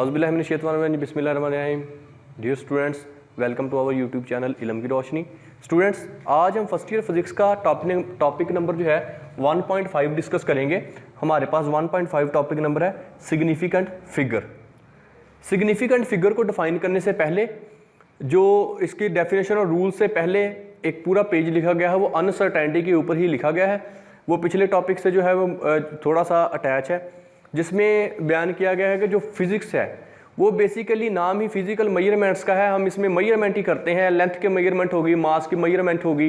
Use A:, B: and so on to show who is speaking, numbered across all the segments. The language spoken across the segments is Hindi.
A: औज़ुबिल्लाहि बिस्मिल्लाहिर्रहमानिर्रहीम। Dear students, welcome to our YouTube channel इल्म की रोशनी। स्टूडेंट्स, आज हम फर्स्ट ईयर फिजिक्स का टॉपिक नंबर जो है 1.5 डिस्कस करेंगे। हमारे पास 1.5 टॉपिक नंबर है सिग्निफिकेंट फिगर। सिग्निफिकेंट फिगर को डिफाइन करने से पहले जो इसकी डेफिनेशन और रूल से पहले एक पूरा पेज लिखा गया है, वो अनसर्टेनिटी के ऊपर ही लिखा गया है। वो पिछले टॉपिक से जो है वो थोड़ा सा अटैच है, जिसमें बयान किया गया है कि जो फिजिक्स है वो बेसिकली नाम ही फिजिकल मेजरमेंट्स का है। हम इसमें मेजरमेंट ही करते हैं, लेंथ के मेजरमेंट होगी, मास की मेजरमेंट होगी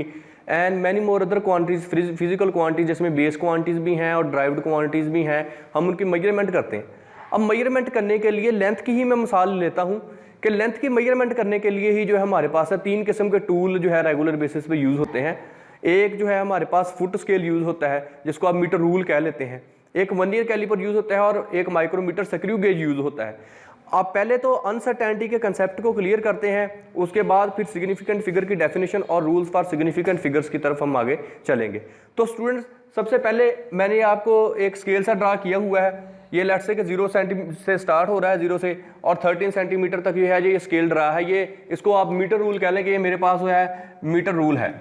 A: and many more other quantities, physical quantities जिसमें बेस क्वांटिटीज भी हैं और ड्राइव्ड क्वांटिटीज भी हैं, हम उनकी मेजरमेंट करते हैं। अब मेजरमेंट करने के लिए लेंथ की ही मैं मिसाल लेता हूँ कि लेंथ की मेजरमेंट करने के लिए ही जो है हमारे पास है 3 किस्म के टूल जो है रेगुलर बेसिस पे यूज़ होते हैं। एक जो है हमारे पास फुट स्केल यूज़ होता है, जिसको आप मीटर रूल कह लेते हैं। एक वर्नियर कैलिपर यूज़ होता है और एक माइक्रोमीटर स्क्रू गेज यूज़ होता है। आप पहले तो अनसर्टेनिटी के कंसेप्ट को क्लियर करते हैं, उसके बाद फिर सिग्निफिकेंट फिगर की डेफिनेशन और रूल्स फॉर सिग्निफिकेंट फिगर्स की तरफ हम आगे चलेंगे। तो स्टूडेंट्स, सबसे पहले मैंने आपको एक स्केल सा ड्रा किया हुआ है। ये लेट्स से कि 0 सेंटीमीटर से स्टार्ट हो रहा है, 0 से, और 13 सेंटीमीटर तक ये है जो ये स्केल रहा है। ये इसको आप मीटर रूल कह लें कि ये मेरे पास जो है मीटर रूल है।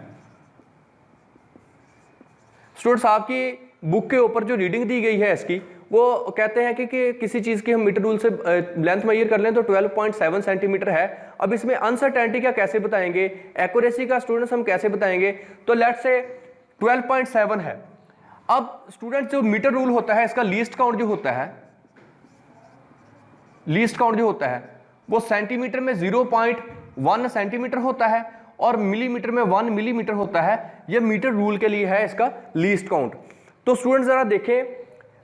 A: स्टूडेंट्स, आपकी बुक के ऊपर जो रीडिंग दी गई है इसकी, वो कहते हैं कि किसी चीज़ की हम मीटर रूल से लेंथ मेजर कर लें तो 12.7 सेंटीमीटर है। अब इसमें अनसर्टेनिटी का कैसे बताएंगे, एक्यूरेसी का स्टूडेंट्स हम कैसे बताएंगे? तो लेट्स से 12.7 है। अब स्टूडेंट जो मीटर रूल होता है इसका लीस्ट काउंट जो होता है वो सेंटीमीटर में 0.1 सेंटीमीटर होता है और मिलीमीटर में 1 मिलीमीटर होता है। ये मीटर रूल के लिए है इसका लीस्ट काउंट। तो स्टूडेंट जरा देखें,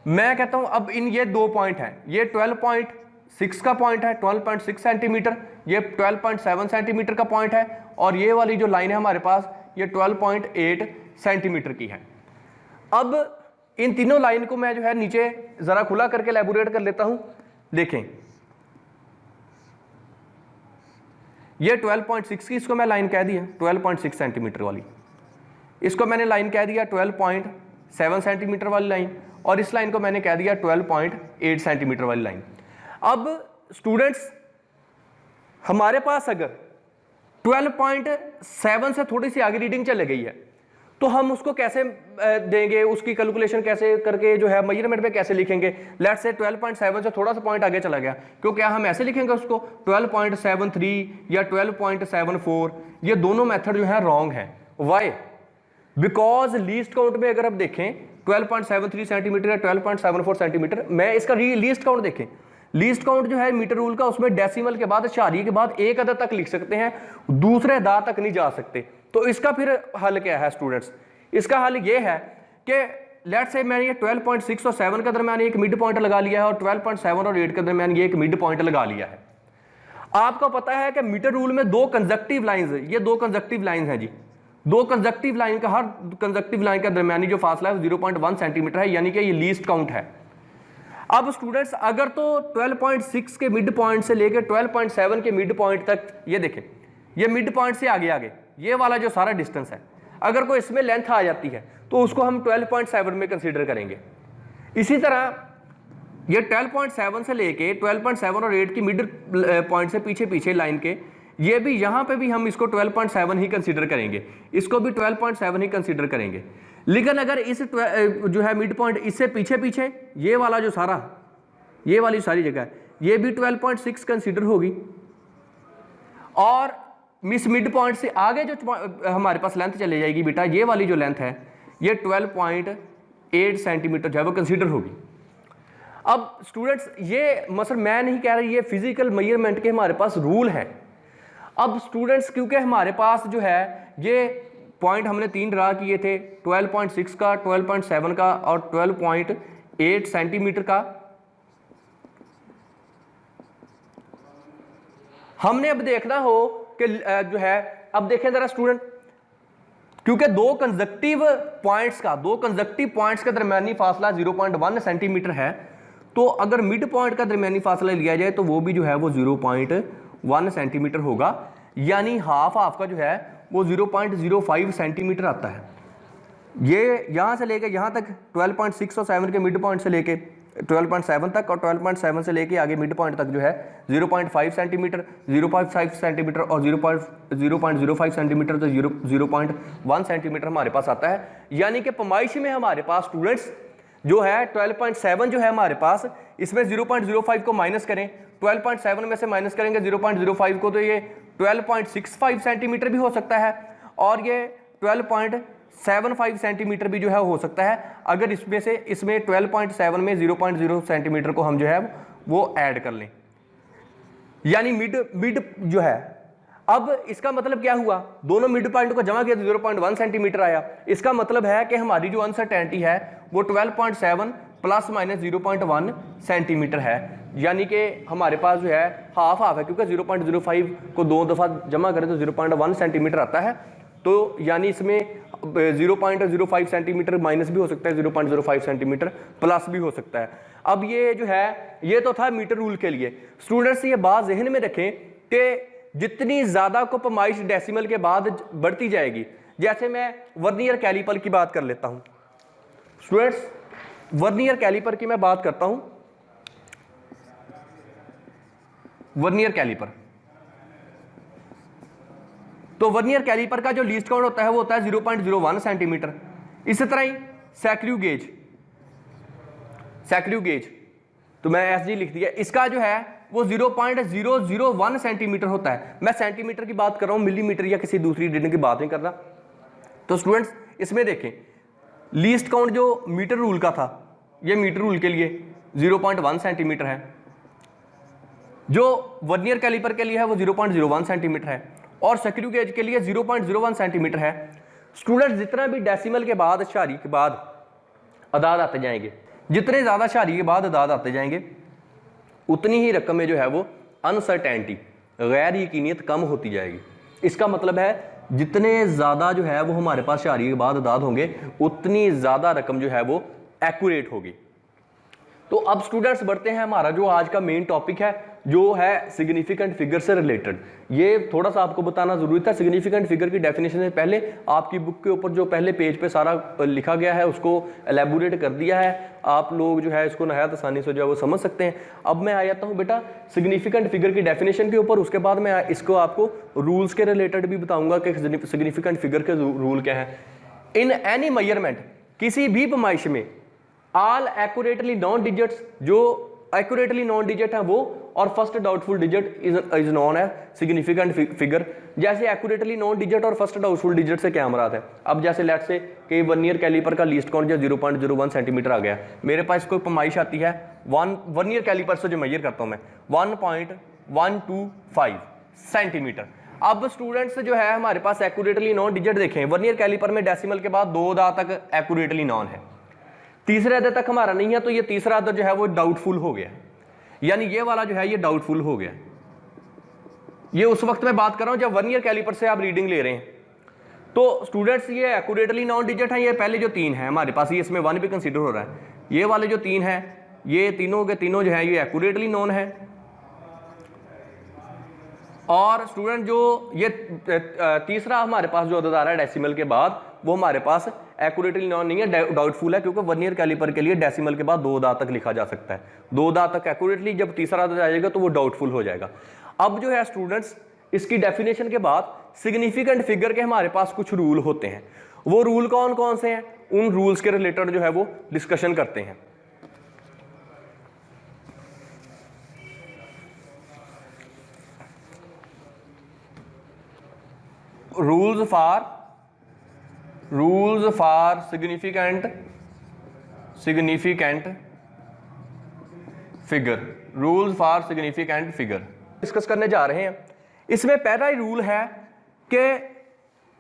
A: मैं कहता हूं अब इन ये 2 पॉइंट हैं, ये 12.6 का पॉइंट है 12.6 सेंटीमीटर, ये 12.7 सेंटीमीटर का पॉइंट है, और ये वाली जो लाइन है हमारे पास ये 12.8 सेंटीमीटर की है। अब इन तीनों लाइन को मैं जो है नीचे जरा खुला करके एलैबोरेट कर लेता हूं। देखें, ये 12.6 की इसको मैं लाइन कह दिया 12.6 सेंटीमीटर वाली, इसको मैंने लाइन कह दिया 12.7 सेंटीमीटर वाली लाइन, और इस लाइन को मैंने कह दिया 12.8 सेंटीमीटर वाली लाइन। अब स्टूडेंट्स, हमारे पास अगर 12.7 से थोड़ी सी आगे रीडिंग चले गई है तो हम उसको कैसे देंगे, उसकी कैलकुलेशन कैसे करके जो है मेजरमेंट पे कैसे लिखेंगे? लेट्स से 12.7 से थोड़ा सा पॉइंट आगे चला गया, क्यों क्या हम ऐसे लिखेंगे उसको 12.73 या 12.74? ये दोनों मेथड जो है रॉन्ग है। वाई? बिकॉज लीस्ट काउंट में अगर आप देखें 12.73 सेंटीमीटर या 12.74 सेंटीमीटर, मैं इसका लीस्ट काउंट देखें, लीस्ट काउंट जो है मीटर रूल का, उसमें डेसिमल के बाद, शारी के बाद एक अदद तक लिख सकते हैं, दूसरे दा तक नहीं जा सकते। तो इसका फिर हल क्या है स्टूडेंट्स? इसका हल ये है कि लेट्स से मैंने ये 12.6 और 7 के दरमियान एक मिड पॉइंट लगा लिया है और 12.7 और 8 के दरमियान ये एक मिड पॉइंट लगा लिया है। आपको पता है कि मीटर रूल में 2 कंजक्टिव लाइंस है, ये 2 कंजक्टिव लाइंस हैं जी। 2 कंजक्टिव लाइन का, हर कंजक्टिव लाइन का दरमियानी जो फासला है 0.1 सेंटीमीटर है, यानी कि ये लीस्ट काउंट है। अब स्टूडेंट्स, अगर तो 12.6 के मिड पॉइंट से लेकर 12.7 के मिड पॉइंट तक, ये देखें, ये मिड पॉइंट से आगे ये वाला जो सारा डिस्टेंस है, अगर कोई इसमें लेंथ आ जाती है तो उसको हम 12.7 में कंसीडर करेंगे। इसी तरह ये 12.7 से लेके 12.7 और 8 की मिड पॉइंट से पीछे लाइन के, ये भी यहाँ पे भी हम इसको 12.7 ही कंसीडर करेंगे, इसको भी 12.7 ही कंसीडर करेंगे। लेकिन अगर इस जो है मिड पॉइंट इससे पीछे ये वाला जो सारा, ये वाली सारी जगह है, ये भी 12.6 कंसीडर होगी, और इस मिड पॉइंट से आगे जो हमारे पास लेंथ चले जाएगी बेटा, ये वाली जो लेंथ है ये 12.8 सेंटीमीटर जो है वो कंसीडर होगी। अब स्टूडेंट्स, ये मतलब मैं नहीं कह रहा, ये फिजिकल मेजरमेंट के हमारे पास रूल है। अब स्टूडेंट्स, क्योंकि हमारे पास जो है ये पॉइंट हमने 3 ड्रा किए थे, 12.6 का, 12.7 का और 12.8 सेंटीमीटर का। हमने अब देखना हो कि जो है, अब देखें जरा स्टूडेंट, क्योंकि 2 कंजक्टिव पॉइंट्स का दरमियानी फासला 0.1 सेंटीमीटर है, तो अगर मिड पॉइंट का दरमियानी फासला लिया जाए तो वो भी जो है वो 0.1 सेंटीमीटर होगा, यानी हाफ का जो है वो 0.05 सेंटीमीटर आता है। ये यहाँ से लेके यहाँ तक 12.6 और 7 के मिड पॉइंट से लेके 12.7 तक, और 12.7 से लेके आगे मिड पॉइंट तक जो है 0.5 सेंटीमीटर, 0.5 सेंटीमीटर और 0.05 सेंटीमीटर, तो 0.1 सेंटीमीटर हमारे पास आता है। यानी कि पैमाइश में हमारे पास स्टूडेंट्स जो है 12.7 जो है हमारे पास, इसमें 0.05 को माइनस करें, 12.7 में से माइनस करेंगे 0.05 को, तो ये 12.65 सेंटीमीटर भी हो सकता है और ये 12.75 सेंटीमीटर भी जो है हो सकता है, अगर इसमें से इसमें 12.7 में 0.0 सेंटीमीटर को हम जो है वो ऐड कर लें, यानी मिड जो है। अब इसका मतलब क्या हुआ, दोनों मिड पॉइंट को जमा किया तो 0.1 सेंटीमीटर आया। इसका मतलब है कि हमारी जो अनसर्टेनिटी है वो 12.7 प्लस माइनस 0.1 सेंटीमीटर है, यानी कि हमारे पास जो है हाफ हाफ है, क्योंकि 0.05 को 2 दफ़ा जमा करें तो 0.1 सेंटीमीटर आता है, तो यानी इसमें 0.05 सेंटीमीटर माइनस भी हो सकता है, 0.05 सेंटीमीटर प्लस भी हो सकता है। अब ये जो है ये तो था मीटर रूल के लिए। स्टूडेंट्स ये बात जहन में रखें कि जितनी ज़्यादा को पैमाइश डेसिमल के बाद बढ़ती जाएगी, जैसे मैं वर्नियर कैलिपर की बात कर लेता हूँ स्टूडेंट्स, वर्नियर कैलिपर की मैं बात करता हूँ। वर्नियर कैलिपर, तो वर्नियर कैलिपर का जो लीस्ट काउंट होता है वो होता है 0.01 सेंटीमीटर। इसी तरह ही सैक्रू गेज तो मैं एसजी लिख दिया, इसका जो है वो 0.001 सेंटीमीटर होता है। मैं सेंटीमीटर की बात कर रहा हूं, मिलीमीटर या किसी दूसरी रीडिंग की बात नहीं कर रहा। तो स्टूडेंट्स इसमें देखें लीस्ट काउंट जो मीटर रूल का था, ये मीटर रूल के लिए 0.1 सेंटीमीटर है, जो वर्नियर कैलिपर के लिए है वो 0.01 सेंटीमीटर है, और सैक्रू गेज के लिए 0.01 सेंटीमीटर है। स्टूडेंट्स जितना भी डेसिमल के बाद शारी के बाद अदाद आते जाएंगे, जितने ज़्यादा शारी के बाद अदाद आते जाएंगे, उतनी ही रकम में जो है वो अनसर्टेनिटी गैर यकीनियत कम होती जाएगी। इसका मतलब है जितने ज़्यादा जो है वो हमारे पास शारी के बाद अदाद होंगे, उतनी ज़्यादा रकम जो है वो एक्यूरेट होगी। तो अब स्टूडेंट्स बढ़ते हैं, हमारा जो आज का मेन टॉपिक है जो है सिग्निफिकेंट फिगर से रिलेटेड। ये थोड़ा सा आपको बताना जरूरी था। सिग्निफिकेंट फिगर की डेफिनेशन से पहले आपकी बुक के ऊपर जो पहले पेज पे सारा लिखा गया है उसको एलेबोरेट कर दिया है, आप लोग जो है इसको नहायत आसानी से जो है वो समझ सकते हैं। अब मैं आ जाता हूँ बेटा सिग्निफिकेंट फिगर की डेफिनेशन के ऊपर, उसके बाद मैं इसको आपको रूल्स के रिलेटेड भी बताऊंगा कि सिग्निफिकेंट फिगर के रूल क्या है। इन एनी मेजरमेंट, किसी भी पैमाइश में, ऑल एक्यूरेटली नॉन डिजिट्स, जो एक्यूरेटली नॉन डिजिट है वो, और first doubtful digit is non है सिग्निफिकेंट फिगर। जैसे एक्यूरेटली नॉन डिजिट और फर्स्ट डाउटफुल डिजिट से क्या मराद है। अब जैसे लेट्स से कि वर्नियर कैलिपर का लीस्ट काउंट जो 0.01 सेंटीमीटर आ गया, मेरे पास कोई पैमाइश आती है वर्नियर कैलिपर से जो मेजर करता हूं मैं 1.125 सेंटीमीटर। अब स्टूडेंट्स जो है हमारे पास एक्यूरेटली नॉन डिजिट देखें, वर्नियर कैलिपर में डेसिमल के बाद 2 अदद तक एक्यूरेटली नॉन है, तीसरे अदद तक हमारा नहीं है, तो ये तीसरा अदद जो है वो डाउटफुल हो गया, यानी ये वाला जो है ये डाउटफुल हो गया। ये उस वक्त मैं बात कर रहा हूं जब वर्नियर कैलिपर से आप रीडिंग ले रहे हैं। तो स्टूडेंट्स ये एक्यूरेटली नॉन डिजिट है, ये पहले जो 3 है हमारे पास, ये इसमें 1 भी कंसीडर हो रहा है। ये वाले जो 3 है, ये तीनों के तीनों जो है ये एक्यूरेटली नॉन है, और स्टूडेंट जो ये तीसरा हमारे पास जो अदद आ रहा है डेसिमल के बाद, वो हमारे पास एक्यूरेटली नॉन नहीं है, डाउटफुल है, क्योंकि वर्नियर कैलिपर के लिए डेसिमल के बाद 2 अदद तक लिखा जा सकता है। 2 अदद तक एक्यूरेटली, जब तीसरा अदद आ जाएगा तो वो डाउटफुल हो जाएगा। अब जो है स्टूडेंट्स इसकी डेफिनेशन के बाद सिग्निफिकेंट फिगर के हमारे पास कुछ रूल होते हैं। वो रूल कौन कौन से हैं, उन रूल्स के रिलेटेड जो है वो डिस्कशन करते हैं। Rules for significant figure, rules for significant figure discuss करने जा रहे हैं। इसमें पहला ही रूल है कि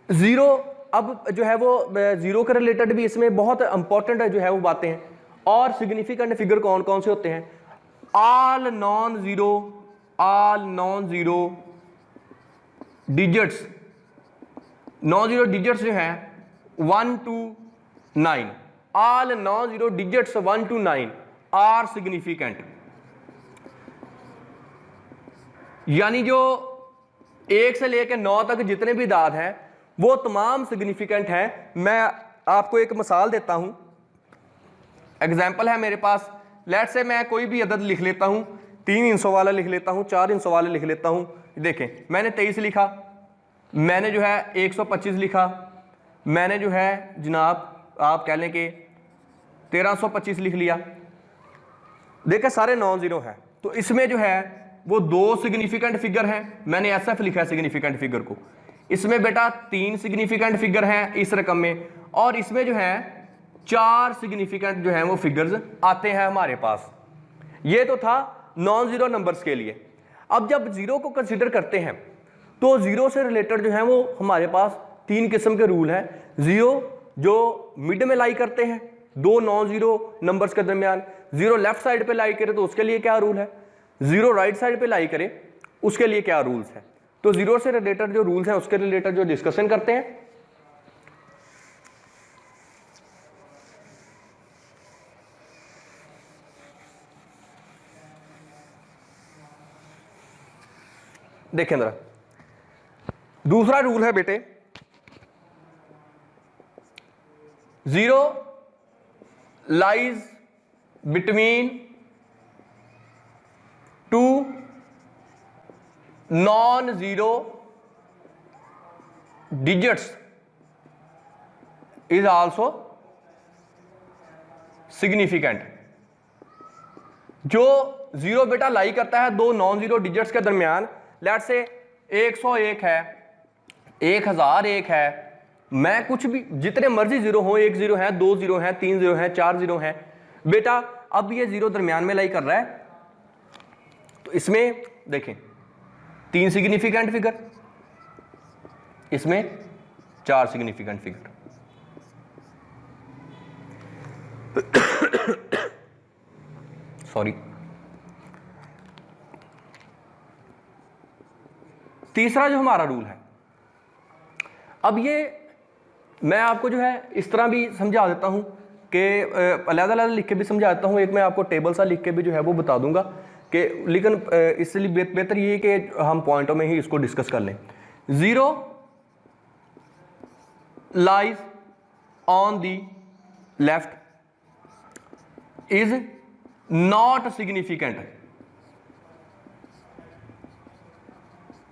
A: जीरो, अब जो है वो जीरो के रिलेटेड भी इसमें बहुत इंपॉर्टेंट है जो है वो बातें हैं। और सिग्निफिकेंट फिगर कौन कौन से होते हैं, all non zero digits, non zero digits जो है 1 to 9, all non zero digits 1 to 9 are significant. यानी जो 1 से लेकर 9 तक जितने भी दाद हैं वो तमाम सिग्निफिकेंट हैं। मैं आपको एक मिसाल देता हूं, एग्जाम्पल है मेरे पास, लेट्स से मैं कोई भी अदद लिख लेता हूं, 3 हिस्सों वाला लिख लेता हूं, 4 हिस्सों वाला लिख लेता हूं। देखें मैंने 23 लिखा, मैंने जो है 125 लिखा, मैंने जो है जनाब आप कह लें कि 1325 लिख लिया। देखें सारे नॉन जीरो हैं, तो इसमें जो है वो 2 सिग्निफिकेंट फिगर हैं, मैंने SF लिखा है सिग्निफिकेंट फिगर को। इसमें बेटा 3 सिग्निफिकेंट फिगर हैं इस रकम में, और इसमें जो है 4 सिग्निफिकेंट जो है वो फिगर्स आते हैं हमारे पास। ये तो था नॉन जीरो नंबर्स के लिए। अब जब जीरो को कंसिडर करते हैं तो जीरो से रिलेटेड जो है वो हमारे पास 3 किस्म के रूल हैं। जीरो जो मिड में लाई करते हैं 2 नॉन जीरो नंबर्स के दरमियान, जीरो लेफ्ट साइड पे लाई करे तो उसके लिए क्या रूल है, जीरो राइट साइड पे लाई करे उसके लिए क्या रूल्स है। तो जीरो से रिलेटेड जो रूल्स हैं उसके रिलेटेड जो डिस्कशन करते हैं। देखें जरा, दूसरा रूल है बेटे, zero lies between 2 non zero digits is also significant. जो जीरो बेटा लाई करता है 2 नॉन जीरो डिजिट्स के दरमियान, लेट्स से 101 है, 1001 है, मैं कुछ भी जितने मर्जी जीरो हो, 1 जीरो है, 2 जीरो है, 3 जीरो है, 4 जीरो है बेटा, अब ये जीरो दरमियान में लाई कर रहा है। तो इसमें देखें 3 सिग्निफिकेंट फिगर, इसमें 4 सिग्निफिकेंट फिगर। सॉरी। तीसरा जो हमारा रूल है, अब ये मैं आपको जो है इस तरह भी समझा देता हूं कि अलग-अलग लिख के भी समझा देता हूं, एक मैं आपको टेबल सा लिख के भी जो है वो बता दूंगा कि, लेकिन इसलिए बेहतर ये है कि हम पॉइंटों में ही इसको डिस्कस कर लें। Zero lies on the left is not significant.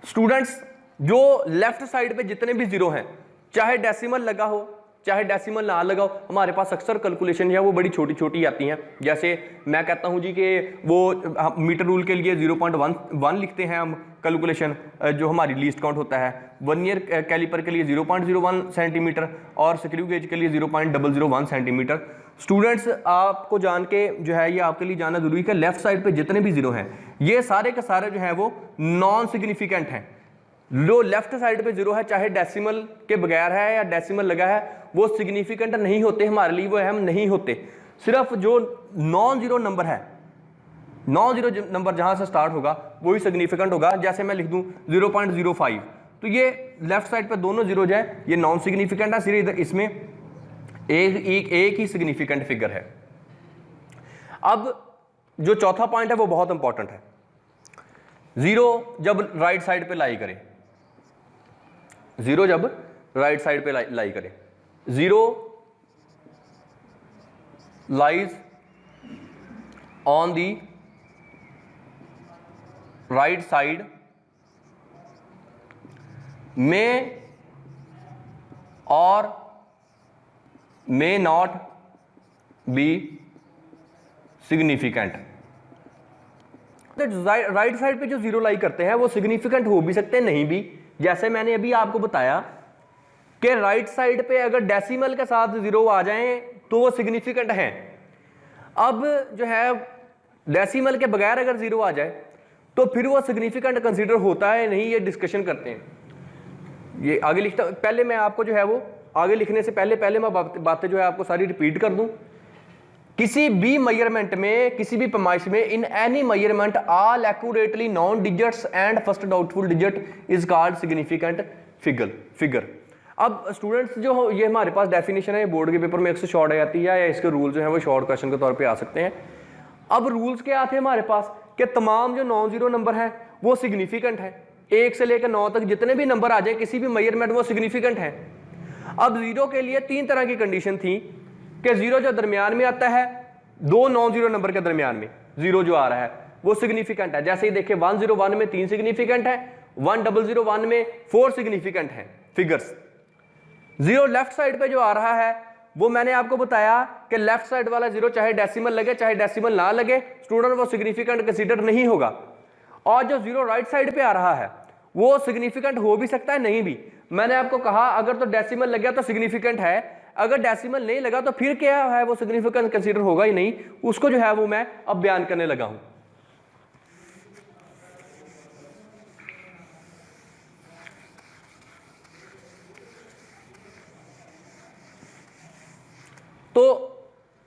A: Students जो लेफ्ट साइड पे जितने भी जीरो हैं, चाहे डेसिमल लगा हो चाहे डेसिमल ना लगा हो, हमारे पास अक्सर कैलकुलेशन है वो बड़ी छोटी छोटी आती हैं। जैसे मैं कहता हूं जी कि वो मीटर रूल के लिए 0.1 लिखते हैं हम कैलकुलेशन, जो हमारी लीस्ट काउंट होता है। 1 ईयर कैलिपर के लिए 0.01 सेंटीमीटर और स्क्रू गेज के लिए 0.001 सेंटीमीटर। स्टूडेंट्स आपको जान के जो है ये आपके लिए जानना जरूरी है, लेफ्ट साइड पे जितने भी जीरो हैं ये सारे के सारे जो है वो नॉन सिग्निफिकेंट हैं। जो लेफ्ट साइड पे जीरो है, चाहे डेसिमल के बगैर है या डेसिमल लगा है, वो सिग्निफिकेंट नहीं होते हमारे लिए, वो अहम नहीं होते। सिर्फ जो नॉन जीरो नंबर है, नॉन जीरो नंबर जहां से स्टार्ट होगा वही सिग्निफिकेंट होगा। जैसे मैं लिख दूं 0.05, तो ये लेफ्ट साइड पे दोनों जीरो जाए, ये नॉन सिग्निफिकेंट है। सिर्फ इधर इसमें एक ही सिग्निफिकेंट फिगर है। अब जो चौथा पॉइंट है वो बहुत इंपॉर्टेंट है। जीरो जब राइट साइड पे लाई करे, जीरो जब राइट साइड पे लाई करे, zero lies on the right side में और may not be significant। Right side पे जो जीरो लाई करते हैं वो सिग्निफिकेंट हो भी सकते हैं, नहीं भी। जैसे मैंने अभी आपको बताया कि राइट साइड पे अगर डेसिमल के साथ जीरो आ जाएं तो वो सिग्निफिकेंट हैं। अब जो है डेसिमल के बगैर अगर जीरो आ जाए तो फिर वो सिग्निफिकेंट कंसीडर होता है नहीं, ये डिस्कशन करते हैं। ये आगे लिखता, पहले मैं आपको जो है वो आगे लिखने से पहले मैं बातें जो है आपको सारी रिपीट कर दूं। किसी भी मेजरमेंट में, किसी भी पैमाइश में, in any measurement all accurately non digits and first doubtful digit is called significant figure. अब स्टूडेंट्स जो हो, ये हमारे पास डेफिनेशन है, बोर्ड के पेपर में अक्सर शॉर्ट आ जाती है, या इसके रूल जो है वो शॉर्ट क्वेश्चन के तौर पे आ सकते हैं। अब रूल्स क्या आते हैं हमारे पास कि तमाम जो नॉन जीरो नंबर है वो सिग्निफिकेंट है। 1 से लेकर 9 तक जितने भी नंबर आ जाए किसी भी मेजरमेंट, वो सिग्निफिकेंट है। अब जीरो के लिए 3 तरह की कंडीशन थी कि जीरो जो दरमियान में आता है दो नॉन जीरो नंबर के दरमियान में जीरो जो आ रहा है वो सिग्निफिकेंट है। जैसे ही देखिए 101 में 3 सिग्निफिकेंट है, 1001 में 4 सिग्निफिकेंट है फिगर्स। जीरो लेफ्ट साइड पे जो आ रहा है वो मैंने आपको बताया कि लेफ्ट साइड वाला जीरो चाहे डेसिमल लगे चाहे डेसिमल ना लगे स्टूडेंट वो सिग्निफिकेंट कंसीडर नहीं होगा। और जो जीरो राइट साइड पे आ रहा है वो सिग्निफिकेंट हो भी सकता है नहीं भी। मैंने आपको कहा अगर तो डेसिमल लग गया तो सिग्निफिकेंट है, अगर डेसिमल नहीं लगा तो फिर क्या है वो सिग्निफिकेंट कंसीडर होगा ही नहीं। उसको जो है वो मैं अब बयान करने लगा हूं। तो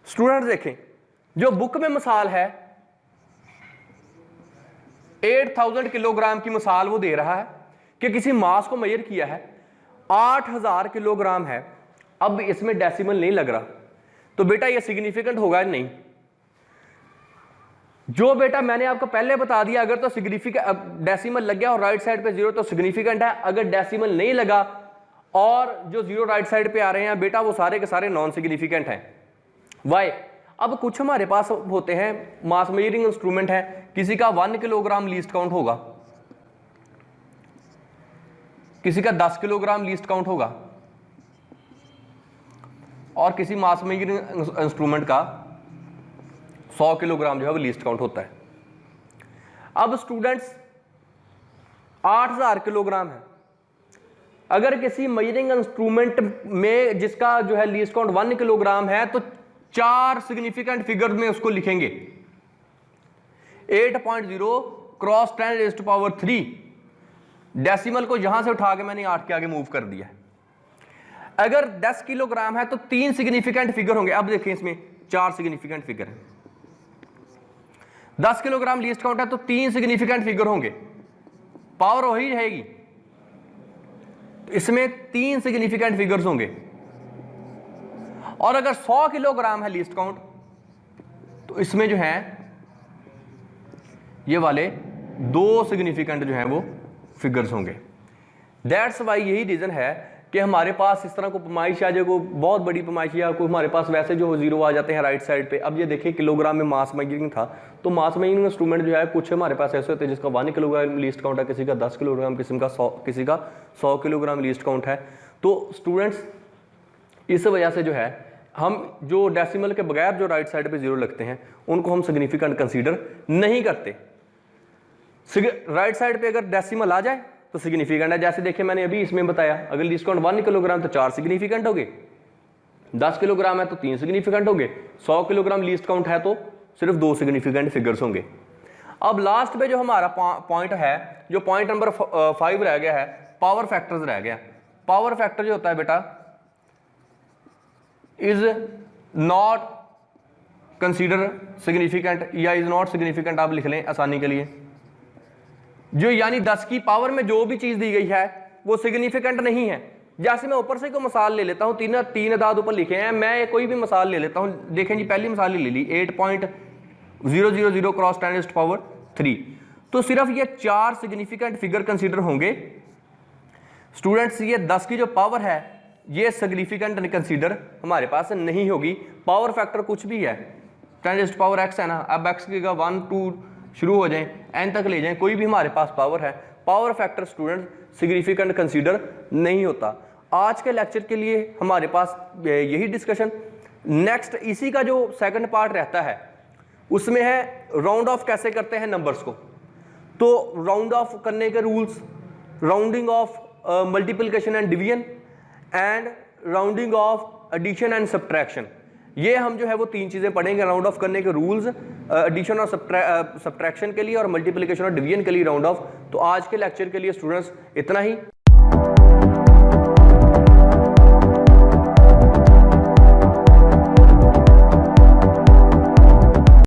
A: स्टूडेंट्स देखें, जो बुक में मिसाल है 8000 किलोग्राम की मिसाल वो दे रहा है कि किसी मास को मेजर किया है 8000 किलोग्राम है। अब इसमें डेसिमल नहीं लग रहा तो बेटा ये सिग्निफिकेंट होगा नहीं। जो बेटा मैंने आपको पहले बता दिया अगर तो सिग्निफिकेंट डेसिमल लग गया और राइट साइड पे जीरो तो सिग्निफिकेंट है, अगर डेसिमल नहीं लगा और जो जीरो राइट साइड पे आ रहे हैं बेटा वो सारे के सारे नॉन सिग्निफिकेंट हैं। वाई? अब कुछ हमारे पास होते हैं मास मेजरिंग इंस्ट्रूमेंट है, किसी का 1 किलोग्राम लीस्ट काउंट होगा, किसी का 10 किलोग्राम लीस्ट काउंट होगा और किसी मास मेजरिंग इंस्ट्रूमेंट का 100 किलोग्राम जो है वो लीस्ट काउंट होता है। अब स्टूडेंट्स 8000 किलोग्राम है, अगर किसी मेजरिंग इंस्ट्रूमेंट में जिसका जो है लीस्ट काउंट 1 किलोग्राम है तो 4 सिग्निफिकेंट फिगर में उसको लिखेंगे 8.0 क्रॉस 10⁻³ डेसिमल को यहां से उठा के मैंने 8 के आगे मूव कर दिया। अगर 10 किलोग्राम है तो 3 सिग्निफिकेंट फिगर होंगे। अब देखिए इसमें 4 सिग्निफिकेंट फिगर है। 10 किलोग्राम लीस्ट काउंट है तो 3 सिग्निफिकेंट फिगर होंगे, पावर वही रहेगी। तो इसमें 3 सिग्निफिकेंट फिगर्स होंगे। और अगर 100 किलोग्राम है लीस्ट काउंट तो इसमें जो है ये वाले 2 सिग्निफिकेंट जो है वो फिगर्स होंगे। दैट्स वाई यही रीजन है कि हमारे पास इस तरह को पैमाइश आ जाए, को बहुत बड़ी पैमाइश या कोई हमारे पास वैसे जो जीरो आ जाते हैं राइट साइड पे। अब ये देखिए किलोग्राम में मास मेजरिंग था तो मास मेजरिंग इंस्ट्रूमेंट जो है कुछ हमारे पास ऐसे होते हैं जिसका 1 किलोग्राम लीस्ट काउंट है, किसी का 10 किलोग्राम, किसी का 100 किलोग्राम लीस्ट काउंट है। तो स्टूडेंट्स इस वजह से जो है हम जो डेसिमल के बगैर जो राइट साइड पे जीरो लगते हैं उनको हम सिग्निफिकेंट कंसीडर नहीं करते। राइट साइड पे अगर डेसिमल आ जाए तो सिग्निफिकेंट है। जैसे देखिए मैंने अभी इसमें बताया अगर लीस्ट काउंट 1 किलोग्राम तो 4 सिग्निफिकेंट हो गए, 10 किलोग्राम है तो 3 सिग्निफिकेंट हो गए, 100 किलोग्राम लीस्ट काउंट है तो सिर्फ 2 सिग्निफिकेंट फिगर्स होंगे। अब लास्ट पे जो हमारा पॉइंट है, जो पॉइंट नंबर 5 रह गया है, पावर फैक्टर्स रह गया। पावर फैक्टर जो होता है बेटा इज नॉट कंसीडर सिग्निफिकेंट या इज नॉट सिग्निफिकेंट, आप लिख लें आसानी के लिए। जो यानी 10 की पावर में जो भी चीज दी गई है वो सिग्निफिकेंट नहीं है। जैसे मैं ऊपर से कोई मिसाल ले लेता हूं, तीन अदाद ऊपर लिखे हैं, मैं कोई भी मिसाल ले लेता हूं। देखें जी पहली मिसाल ले ली 8.000 क्रॉस 10⁻³ तो सिर्फ ये 4 सिग्निफिकेंट फिगर कंसीडर होंगे। स्टूडेंट्स ये 10 की जो पावर है ये सिग्निफिकेंट कंसीडर हमारे पास नहीं होगी। पावर फैक्टर कुछ भी है 10⁻x है ना, अब x की 1 2 शुरू हो जाए n तक ले जाएं, कोई भी हमारे पास पावर है, power factor student significant consider नहीं होता। आज के लेक्चर के लिए हमारे पास यही डिस्कशन। नेक्स्ट इसी का जो सेकंड पार्ट रहता है उसमें है राउंड ऑफ कैसे करते हैं नंबर्स को। तो राउंड ऑफ करने के rules, rounding off multiplication and division and rounding off addition and subtraction, ये हम जो है वो 3 चीजें पढ़ेंगे। राउंड ऑफ करने के रूल्स, एडिशन और सब्ट्रैक्शन के लिए, और मल्टीप्लिकेशन और डिवीजन के लिए राउंड ऑफ। तो आज के लेक्चर के लिए स्टूडेंट्स इतना ही।